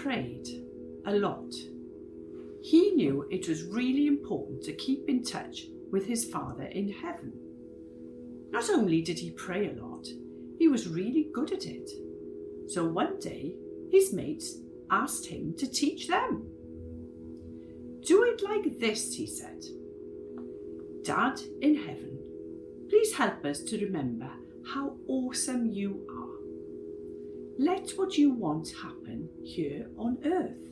prayed a lot. He knew it was really important to keep in touch with his Father in heaven. Not only did he pray a lot, he was really good at it. So one day, his mates asked him to teach them. "Do it like this," he said. "Dad in heaven, please help us to remember how awesome you are. Let what you want happen here on earth.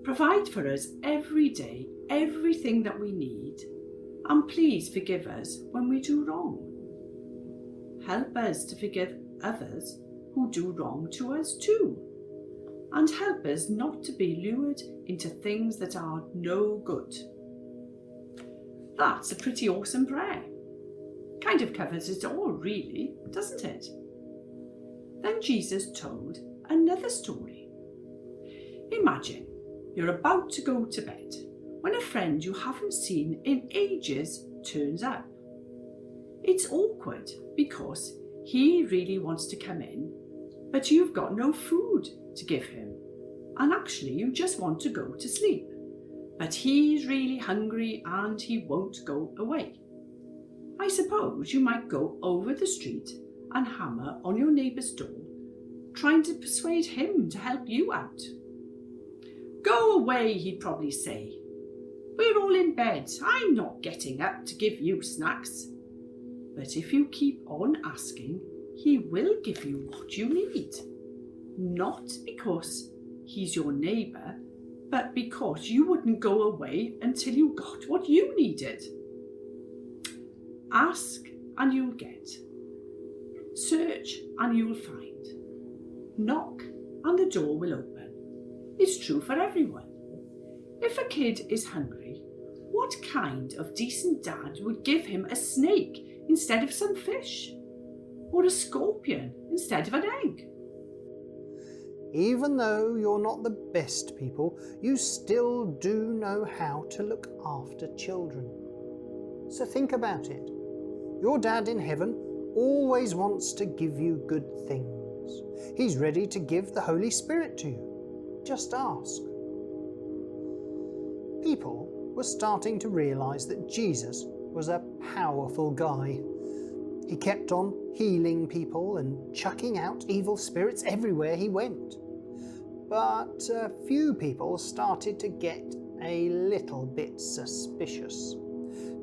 Provide for us every day everything that we need, and please forgive us when we do wrong. Help us to forgive others who do wrong to us too, and help us not to be lured into things that are no good." That's a pretty awesome prayer. Kind of covers it all, really, doesn't it? Then Jesus told another story. Imagine you're about to go to bed when a friend you haven't seen in ages turns up. It's awkward because he really wants to come in, but you've got no food to give him, and actually you just want to go to sleep, but he's really hungry and he won't go away. I suppose you might go over the street and hammer on your neighbour's door, trying to persuade him to help you out. "Go away," he'd probably say. "We're all in bed. I'm not getting up to give you snacks." But if you keep on asking, he will give you what you need. Not because he's your neighbour, but because you wouldn't go away until you got what you needed. Ask and you'll get. Search and you'll find. Knock and the door will open. It's true for everyone. If a kid is hungry, what kind of decent dad would give him a snake instead of some fish? Or a scorpion instead of an egg? Even though you're not the best people, you still do know how to look after children. So think about it. Your dad in heaven always wants to give you good things. He's ready to give the Holy Spirit to you. Just ask. People were starting to realise that Jesus was a powerful guy. He kept on healing people and chucking out evil spirits everywhere he went. But a few people started to get a little bit suspicious.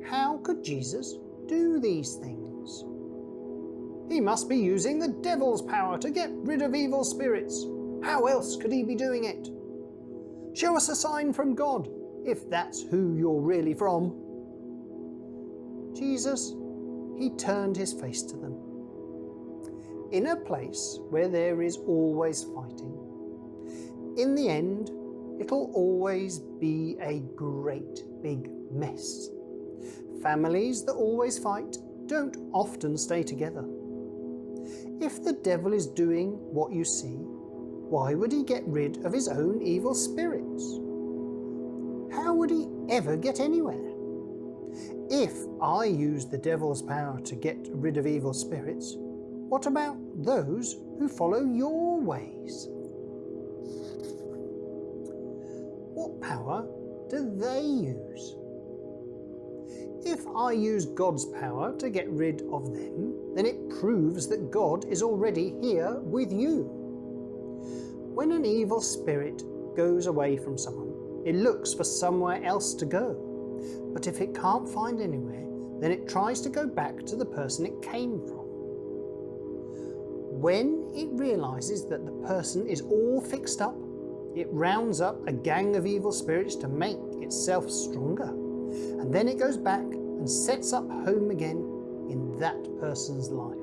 How could Jesus do these things? He must be using the devil's power to get rid of evil spirits. How else could he be doing it? Show us a sign from God, if that's who you're really from. Jesus, he turned his face to them. In a place where there is always fighting, in the end, it'll always be a great big mess. Families that always fight don't often stay together. If the devil is doing what you see, why would he get rid of his own evil spirits? How would he ever get anywhere? If I use the devil's power to get rid of evil spirits, what about those who follow your ways? What power do they use? If I use God's power to get rid of them, then it proves that God is already here with you. When an evil spirit goes away from someone, it looks for somewhere else to go. But if it can't find anywhere, then it tries to go back to the person it came from. When it realises that the person is all fixed up, it rounds up a gang of evil spirits to make itself stronger. And then it goes back and sets up home again in that person's life.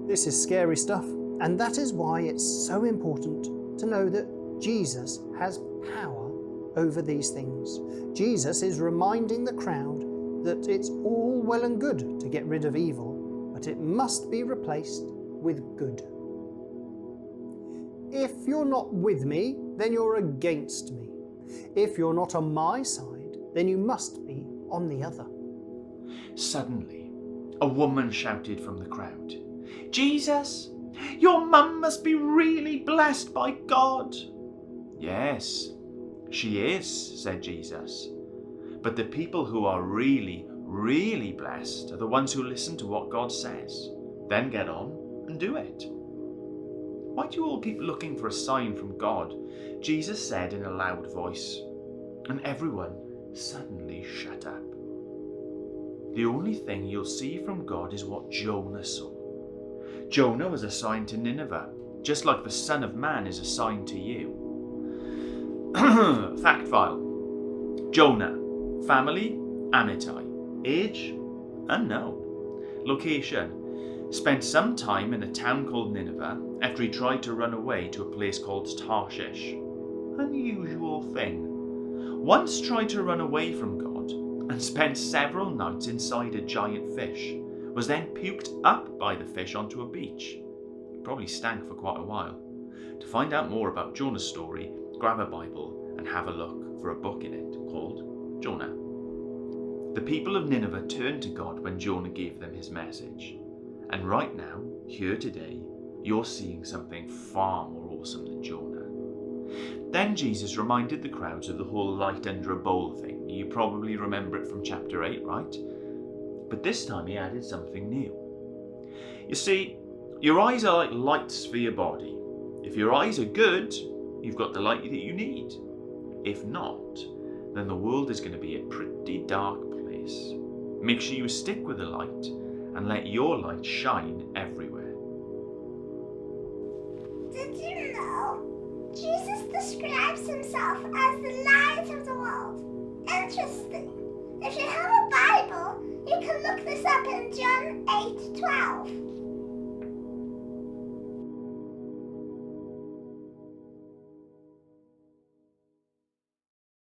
This is scary stuff, and that is why it's so important to know that Jesus has power over these things. Jesus is reminding the crowd that it's all well and good to get rid of evil, but it must be replaced with good. If you're not with me, then you're against me. If you're not on my side, then you must be on the other. Suddenly, a woman shouted from the crowd, "Jesus, Your mum must be really blessed by God." "Yes, she is," said Jesus. "But the people who are really, really blessed are the ones who listen to what God says, then get on and do it." "Why do you all keep looking for a sign from God?" Jesus said in a loud voice, and everyone suddenly shut up. "The only thing you'll see from God is what Jonah saw. Jonah was assigned to Nineveh, just like the Son of Man is assigned to you." Fact file. Jonah. Family, Amittai. Age, unknown. Location. Spent some time in a town called Nineveh after he tried to run away to a place called Tarshish. Unusual thing. Once tried to run away from God and spent several nights inside a giant fish. Was then puked up by the fish onto a beach. Probably stank for quite a while. To find out more about Jonah's story, grab a Bible and have a look for a book in it called Jonah. The people of Nineveh turned to God when Jonah gave them his message. And right now, here today, you're seeing something far more awesome than Jonah. Then Jesus reminded the crowds of the whole light under a bowl thing. You probably remember it from chapter 8, right? But this time he added something new. You see, your eyes are like lights for your body. If your eyes are good, you've got the light that you need. If not, then the world is going to be a pretty dark place. Make sure you stick with the light and let your light shine everywhere. Did you know Jesus describes himself as the light of the world? Interesting. If you have a Bible, you can look this up in John 8:12.